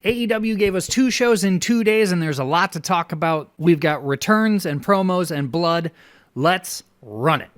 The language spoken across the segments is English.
AEW gave us 2 shows in 2 days, and there's a lot to talk about. We've got returns and promos and blood. Let's run it.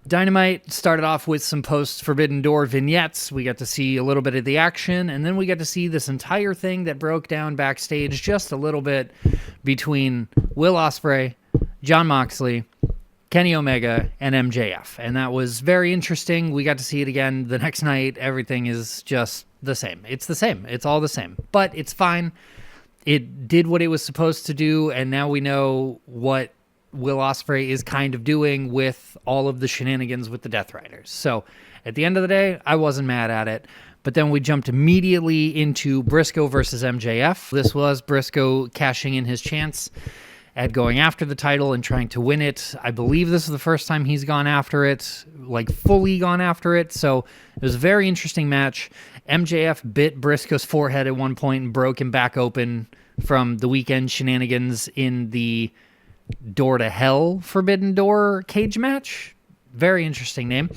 Dynamite started off with some post-Forbidden Door vignettes. We got to see a little bit of the action, and then we got to see this entire thing that broke down backstage just a little bit between Will Ospreay, Jon Moxley, Kenny Omega, and MJF. And that was very interesting. We got to see it again the next night. Everything is just the same. It's the same. It's all the same. But it's fine. It did what it was supposed to do, and now we know what Will Ospreay is kind of doing with all of the shenanigans with the Death Riders. So at the end of the day, I wasn't mad at it. But then we jumped immediately into Briscoe versus MJF. This was Briscoe cashing in his chance at going after the title and trying to win it. I believe this is the first time he's gone after it, like fully gone after it. So it was a very interesting match. MJF bit Briscoe's forehead at one point and broke him back open from the weekend shenanigans in the Door to Hell Forbidden Door cage match. Very interesting name.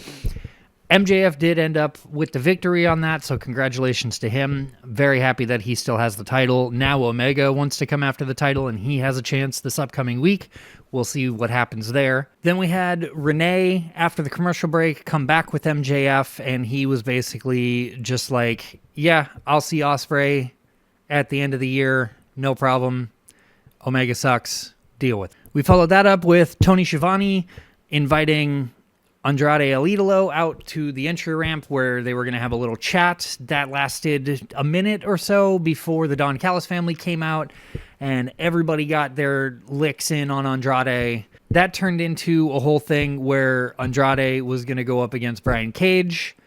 MJF did end up with the victory on that, so congratulations to him. Very happy that he still has the title. Now Omega wants to come after the title, and he has a chance this upcoming week. We'll see what happens there. Then we had Renee, after the commercial break, come back with MJF, and he was basically just like, yeah, I'll see Ospreay at the end of the year. No problem. Omega sucks. Deal with it. We followed that up with Tony Schiavone inviting Andrade El Idolo out to the entry ramp where they were going to have a little chat. That lasted a minute or so before the Don Callis family came out, and everybody got their licks in on Andrade. That turned into a whole thing where Andrade was going to go up against Brian Cage,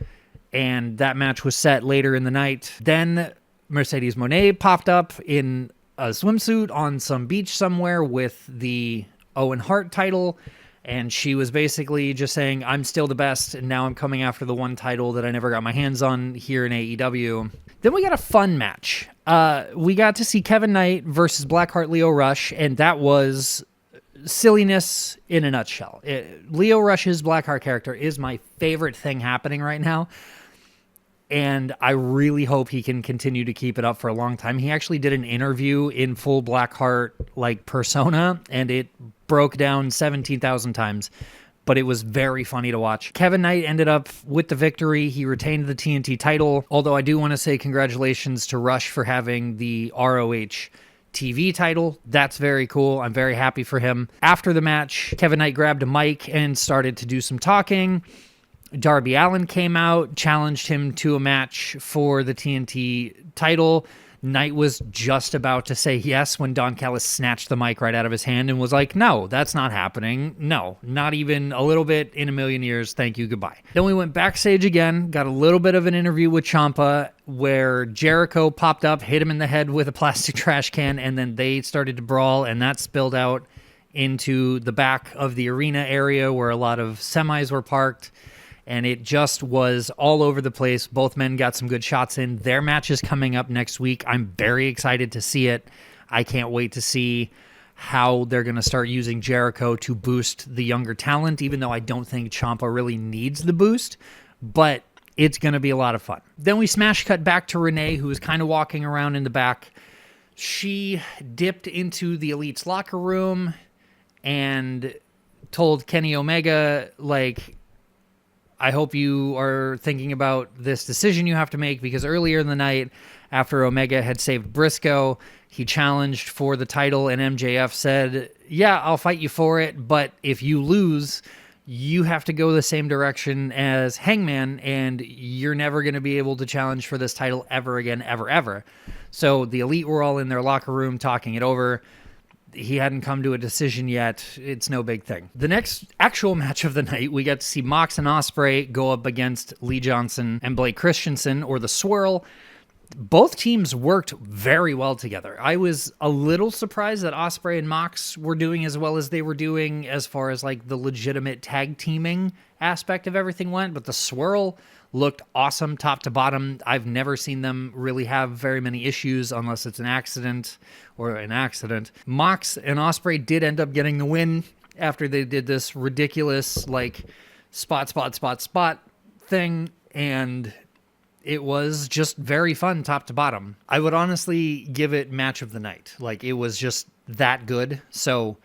and that match was set later in the night. Then Mercedes Moné popped up in a swimsuit on some beach somewhere with the Owen Hart title, and she was basically just saying, I'm still the best, and now I'm coming after the one title that I never got my hands on here in AEW. Then we got a fun match. We got to see Kevin Knight versus Blackheart Leo Rush, and that was silliness in a nutshell. Leo Rush's Blackheart character is my favorite thing happening right now, and I really hope he can continue to keep it up for a long time. He actually did an interview in full Blackheart like persona, and it broke down 17,000 times, but it was very funny to watch. Kevin Knight ended up with the victory. He retained the TNT title, although I do want to say congratulations to Rush for having the ROH TV title. That's very cool. I'm very happy for him. After the match, Kevin Knight grabbed a mic and started to do some talking. Darby Allin came out, challenged him to a match for the TNT title. Knight was just about to say yes when Don Callis snatched the mic right out of his hand and was like, no, that's not happening. No, not even a little bit in a million years. Thank you. Goodbye. Then we went backstage again, got a little bit of an interview with Ciampa where Jericho popped up, hit him in the head with a plastic trash can, and then they started to brawl, and that spilled out into the back of the arena area where a lot of semis were parked. And it just was all over the place. Both men got some good shots in. Their match is coming up next week. I'm very excited to see it. I can't wait to see how they're going to start using Jericho to boost the younger talent, even though I don't think Ciampa really needs the boost. But it's going to be a lot of fun. Then we smash cut back to Renee, who was kind of walking around in the back. She dipped into the Elite's locker room and told Kenny Omega, like, I hope you are thinking about this decision you have to make, because earlier in the night, after Omega had saved Briscoe, he challenged for the title, and MJF said, yeah, I'll fight you for it, but if you lose, you have to go the same direction as Hangman, and you're never going to be able to challenge for this title ever again, ever, ever. So the Elite were all in their locker room talking it over. He hadn't come to a decision yet. It's no big thing. The next actual match of the night, we got to see Mox and Ospreay go up against Lee Johnson and Blake Christensen, or the Swirl. Both teams worked very well together. I was a little surprised that Ospreay and Mox were doing as well as they were doing as far as like the legitimate tag teaming aspect of everything went, but the Swirl looked awesome top to bottom. I've never seen them really have very many issues unless it's an accident. Mox and Ospreay did end up getting the win after they did this ridiculous like spot thing, and it was just very fun top to bottom. I would honestly give it match of the night. Like, it was just that good. So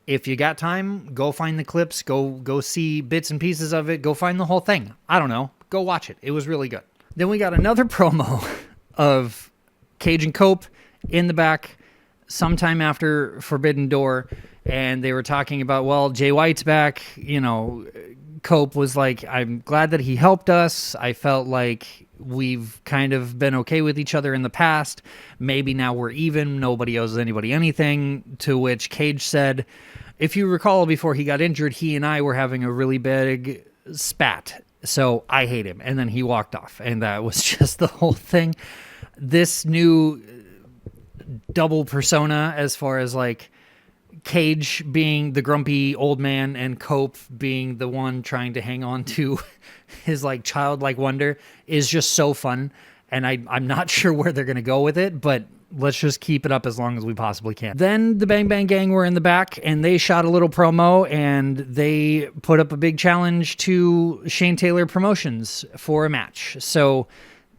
if you got time, go find the clips, go see bits and pieces of it, go find the whole thing. I don't know. Go watch it. It was really good. Then we got another promo of Cage and Cope in the back sometime after Forbidden Door, and they were talking about, well, Jay White's back. You know, Cope was like, I'm glad that he helped us. I felt like we've kind of been okay with each other in the past. Maybe now we're even. Nobody owes anybody anything. To which Cage said, if you recall, before he got injured, he and I were having a really big spat. So I hate him. And then he walked off. And that was just the whole thing. This new double persona, as far as like Cage being the grumpy old man and Cope being the one trying to hang on to his like childlike wonder, is just so fun. And I'm not sure where they're going to go with it, but let's just keep it up as long as we possibly can. Then the Bang Bang Gang were in the back, and they shot a little promo, and they put up a big challenge to Shane Taylor Promotions for a match. So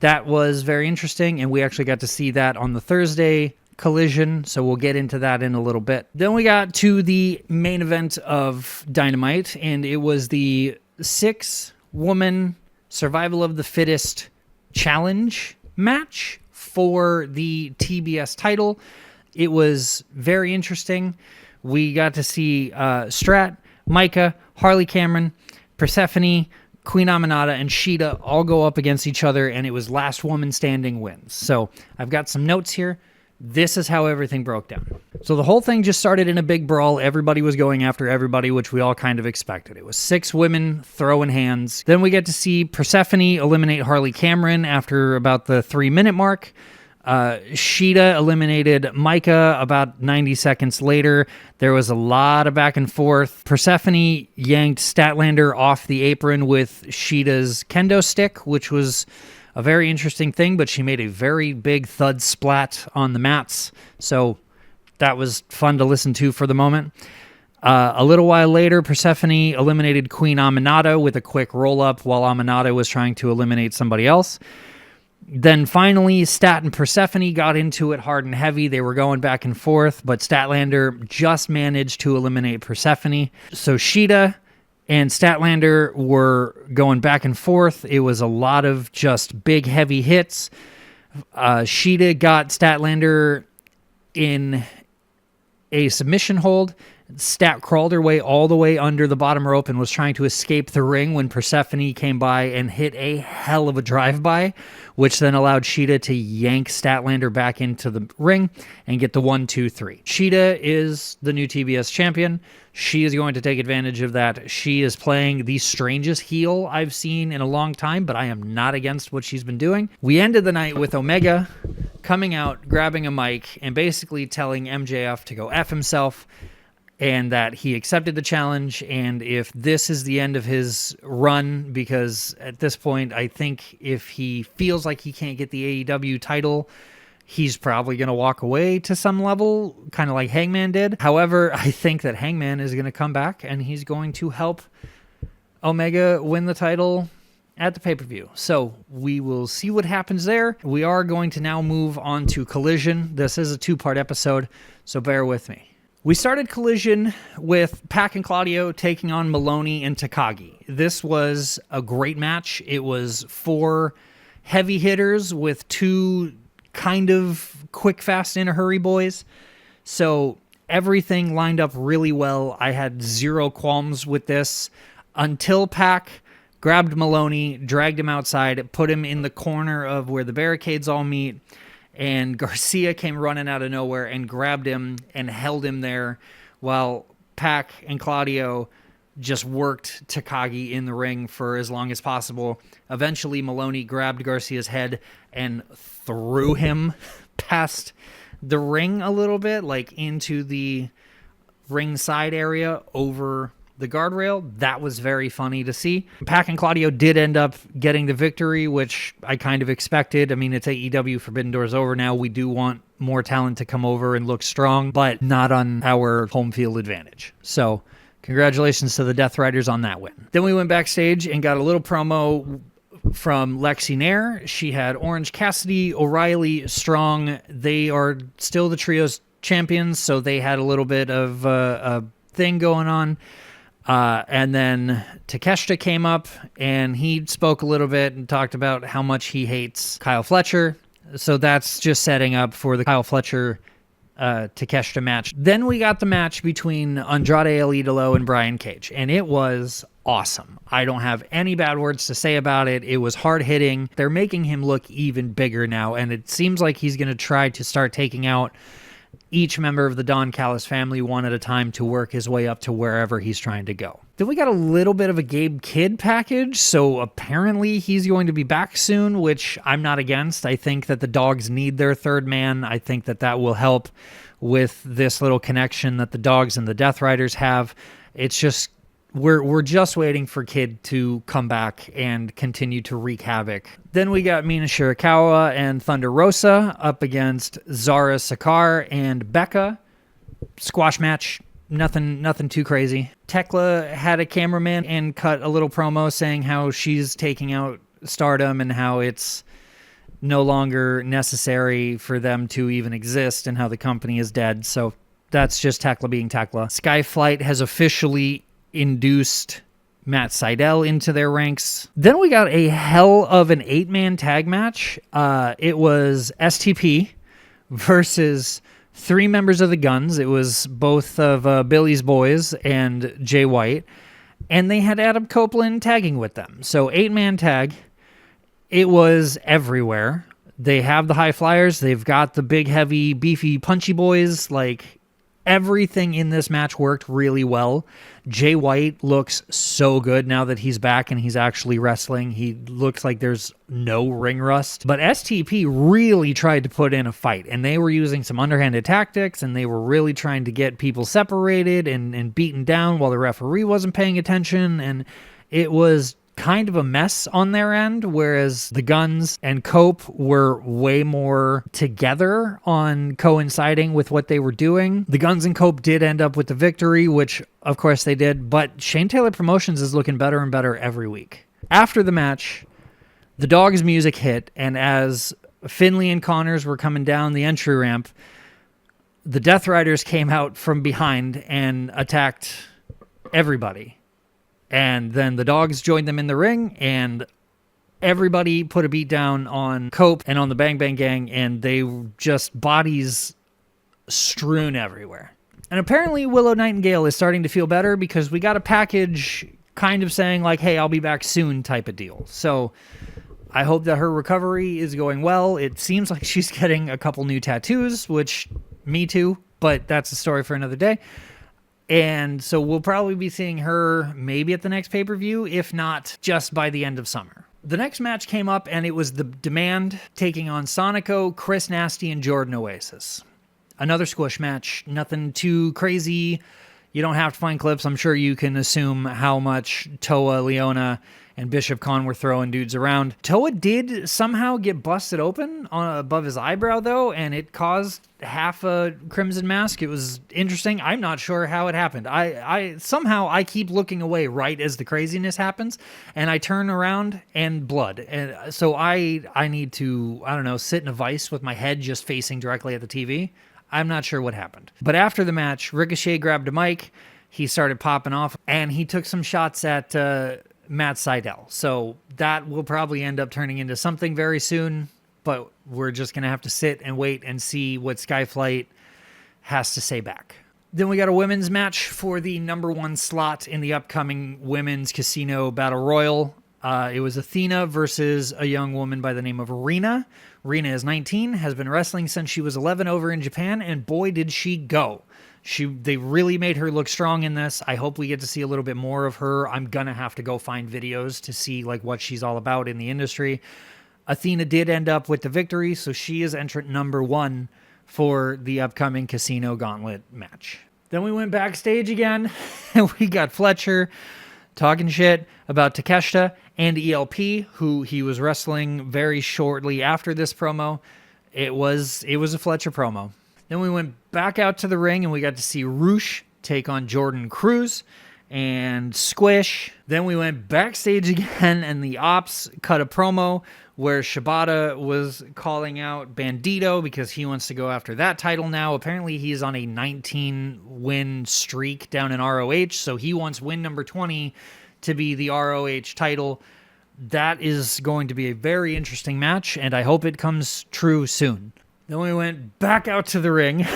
that was very interesting, and we actually got to see that on the Thursday Collision, so we'll get into that in a little bit. Then we got to the main event of Dynamite, and it was the 6-woman Survival of the Fittest challenge match for the TBS title. It was very interesting. We got to see Strat, Micah, Harley Cameron, Persephone, Queen Aminata, and Sheeta all go up against each other, and it was last woman standing wins. So I've got some notes here. This is how everything broke down. So the whole thing just started in a big brawl. Everybody was going after everybody, which we all kind of expected. It was 6 women throwing hands. Then we get to see Persephone eliminate Harley Cameron after about the 3-minute mark. Sheeta eliminated Micah about 90 seconds later. There was a lot of back and forth. Persephone yanked Statlander off the apron with Sheeta's kendo stick, which was a very interesting thing, but she made a very big thud splat on the mats. So that was fun to listen to for the moment. A little while later, Persephone eliminated Queen Aminata with a quick roll-up while Aminata was trying to eliminate somebody else. Then finally, Stat and Persephone got into it hard and heavy. They were going back and forth, but Statlander just managed to eliminate Persephone. So Sheeta and Statlander were going back and forth. It was a lot of just big, heavy hits. Sheeta got Statlander in a submission hold. Stat crawled her way all the way under the bottom rope and was trying to escape the ring when Persephone came by and hit a hell of a drive-by, which then allowed Sheeta to yank Statlander back into the ring and get the 1-2-3. Sheeta is the new TBS champion. She is going to take advantage of that. She is playing the strangest heel I've seen in a long time, but I am not against what she's been doing. We ended the night with Omega coming out, grabbing a mic, and basically telling MJF to go F himself, and that he accepted the challenge, and if this is the end of his run, because at this point, I think if he feels like he can't get the AEW title, he's probably going to walk away to some level, kind of like Hangman did. However, I think that Hangman is going to come back, and he's going to help Omega win the title at the pay-per-view. So we will see what happens there. We are going to now move on to Collision. This is a 2-part episode, so bear with me. We started Collision with Pac and Claudio taking on Maloney and Takagi. This was a great match. It was 4 heavy hitters with 2 kind of quick, fast, in a hurry boys. So everything lined up really well. I had 0 qualms with this until Pac grabbed Maloney, dragged him outside, put him in the corner of where the barricades all meet, and Garcia came running out of nowhere and grabbed him and held him there while Pac and Claudio just worked Takagi in the ring for as long as possible. Eventually, Maloney grabbed Garcia's head and threw him past the ring a little bit, like into the ringside area over the guardrail. That was very funny to see. Pac and Claudio did end up getting the victory, which I kind of expected. I mean, it's AEW, Forbidden Door's over now. We do want more talent to come over and look strong, but not on our home field advantage. So congratulations to the Death Riders on that win. Then we went backstage and got a little promo from Lexi Nair. She had Orange Cassidy, O'Reilly, Strong. They are still the trios champions, so they had a little bit of a thing going on. And then Takeshita came up, and he spoke a little bit and talked about how much he hates Kyle Fletcher. So that's just setting up for the Kyle Fletcher Takeshita match. Then we got the match between Andrade El Idolo and Brian Cage, and it was awesome. I don't have any bad words to say about it. It was hard-hitting. They're making him look even bigger now, and it seems like he's going to try to start taking out each member of the Don Callis family one at a time to work his way up to wherever he's trying to go. Then we got a little bit of a Gabe Kidd package, so apparently he's going to be back soon, which I'm not against. I think that the Dogs need their third man. I think that that will help with this little connection that the Dogs and the Death Riders have. It's just we're just waiting for Kidd to come back and continue to wreak havoc. Then we got Mina Shirakawa and Thunder Rosa up against Zara Sakar and Becca. Squash match. Nothing too crazy. Tekla had a cameraman and cut a little promo saying how she's taking out Stardom and how it's no longer necessary for them to even exist and how the company is dead. So that's just Tekla being Tekla. Skyflight has officially induced Matt Sydal into their ranks. Then we got a hell of an 8-man tag match. It was STP versus 3 members of the Guns. It was both of Billy's boys and Jay White, and they had Adam Copeland tagging with them. So 8-man tag. It was everywhere. They have the high flyers. They've got the big, heavy, beefy, punchy boys. Like, everything in this match worked really well. Jay White looks so good now that he's back and he's actually wrestling. He looks like there's no ring rust. But STP really tried to put in a fight, and they were using some underhanded tactics, and they were really trying to get people separated and beaten down while the referee wasn't paying attention, and it was kind of a mess on their end, whereas the Guns and Cope were way more together on coinciding with what they were doing. The Guns and Cope did end up with the victory, which of course they did, but Shane Taylor Promotions is looking better and better every week. After the match, the Dogs music hit, and as Finley and Connors were coming down the entry ramp, the Death Riders came out from behind and attacked everybody. And then the Dogs joined them in the ring, and everybody put a beat down on Cope and on the Bang Bang Gang, and they were just bodies strewn everywhere. And apparently Willow Nightingale is starting to feel better because we got a package kind of saying like, hey, I'll be back soon type of deal. So I hope that her recovery is going well. It seems like she's getting a couple new tattoos, which me too, but that's a story for another day. And so we'll probably be seeing her maybe at the next pay-per-view, if not just by the end of summer. The next match came up, and it was The Demand taking on Sonico, Chris Nasty, and Jordan Oasis. Another squish match, nothing too crazy. You don't have to find clips. I'm sure you can assume how much Toa, Leona, and Bishop Khan were throwing dudes around. Toa did somehow get busted open above his eyebrow, though, and it caused half a crimson mask. It was interesting. I'm not sure how it happened. I somehow I keep looking away right as the craziness happens, and I turn around and blood. And so I need to, I don't know, sit in a vice with my head just facing directly at the TV. I'm not sure what happened. But after the match, Ricochet grabbed a mic. He started popping off, and he took some shots at Matt Sydal. So that will probably end up turning into something very soon, but we're just going to have to sit and wait and see what Skyflight has to say back. Then we got a women's match for the number 1 slot in the upcoming Women's Casino Battle Royal. It was Athena versus a young woman by the name of Rena. Rena is 19, has been wrestling since she was 11 over in Japan, and boy, did she go. They really made her look strong in this. I hope we get to see a little bit more of her. I'm going to have to go find videos to see like what she's all about in the industry. Athena did end up with the victory, so she is entrant number 1 for the upcoming Casino Gauntlet match. Then we went backstage again, and we got Fletcher talking shit about Takeshita and ELP, who he was wrestling very shortly after this promo. It was a Fletcher promo. Then we went back out to the ring, and we got to see Roosh take on Jordan Cruz. and squish. Then we went backstage again, and the Ops cut a promo where Shibata was calling out Bandito because he wants to go after that title now. Apparently, he's on a 19-win streak down in ROH, so he wants win number 20 to be the ROH title. That is going to be a very interesting match, and I hope it comes true soon. Then we went back out to the ring,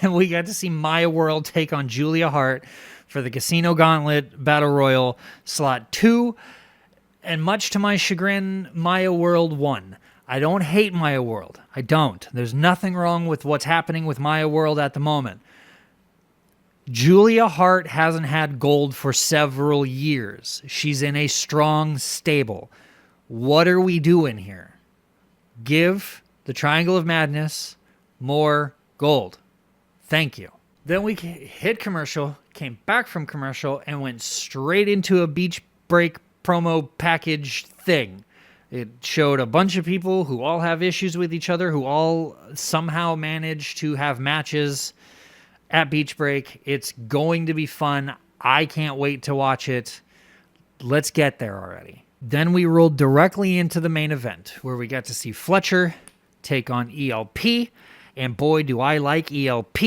and we got to see Maya World take on Julia Hart for the Casino Gauntlet Battle Royal Slot 2. And much to my chagrin, Maya World won. I don't hate Maya World. I don't. There's nothing wrong with what's happening with Maya World at the moment. Julia Hart hasn't had gold for several years. She's in a strong stable. What are we doing here? Give the Triangle of Madness more gold. Thank you. Then we hit commercial, came back from commercial, and went straight into a beach break promo package thing. It showed a bunch of people who all have issues with each other, who all somehow managed to have matches at Beach Break. It's going to be fun. I can't wait to watch it. Let's get there already. Then we rolled directly into the main event, where we got to see Fletcher take on ELP. And boy, do I like ELP.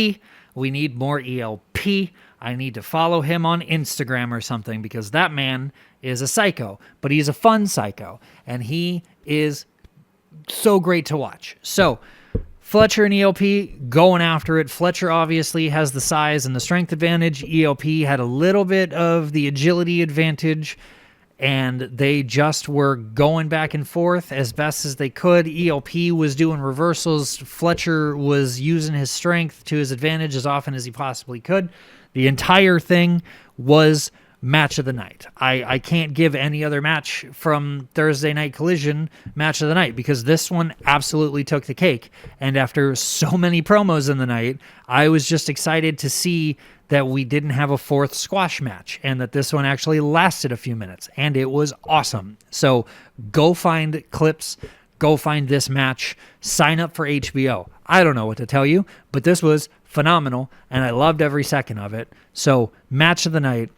We need more ELP. I need to follow him on Instagram or something, because that man is a psycho, but he's a fun psycho, and he is so great to watch. So Fletcher and ELP going after it. Fletcher obviously has the size and the strength advantage. ELP had a little bit of the agility advantage, and they just were going back and forth as best as they could. ELP was doing reversals. Fletcher was using his strength to his advantage as often as he possibly could. The entire thing was match of the night. I can't give any other match from Thursday Night Collision match of the night, because this one absolutely took the cake. And after so many promos in the night, I was just excited to see that we didn't have a fourth squash match and that this one actually lasted a few minutes, and it was awesome. So go find clips, go find this match, sign up for HBO. I don't know what to tell you, but this was phenomenal, and I loved every second of it. So match of the night,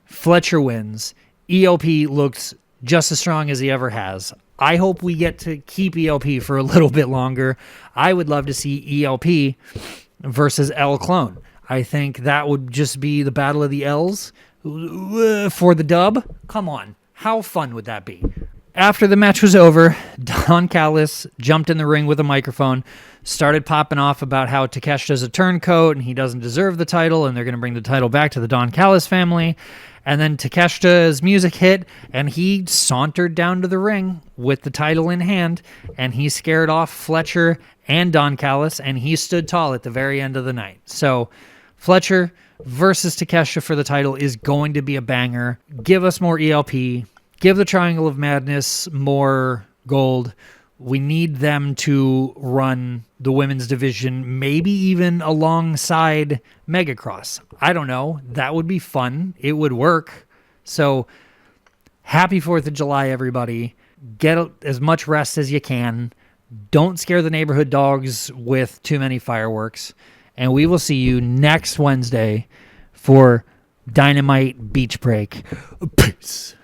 Fletcher wins. ELP looks just as strong as he ever has. I hope we get to keep ELP for a little bit longer. I would love to see ELP versus L Clone. I think that would just be the battle of the L's for the dub. Come on. How fun would that be? After the match was over, Don Callis jumped in the ring with a microphone, started popping off about how Takeshita's a turncoat and he doesn't deserve the title, and they're going to bring the title back to the Don Callis family. And then Takeshita's music hit, and he sauntered down to the ring with the title in hand, and he scared off Fletcher and Don Callis, and he stood tall at the very end of the night. So Fletcher versus Takeshita for the title is going to be a banger. Give us more ELP. Give the Triangle of Madness more gold. We need them to run the women's division, maybe even alongside Megacross. I don't know. That would be fun. It would work. So happy 4th of July, everybody. Get as much rest as you can. Don't scare the neighborhood dogs with too many fireworks. And we will see you next Wednesday for Dynamite Beach Break. Peace.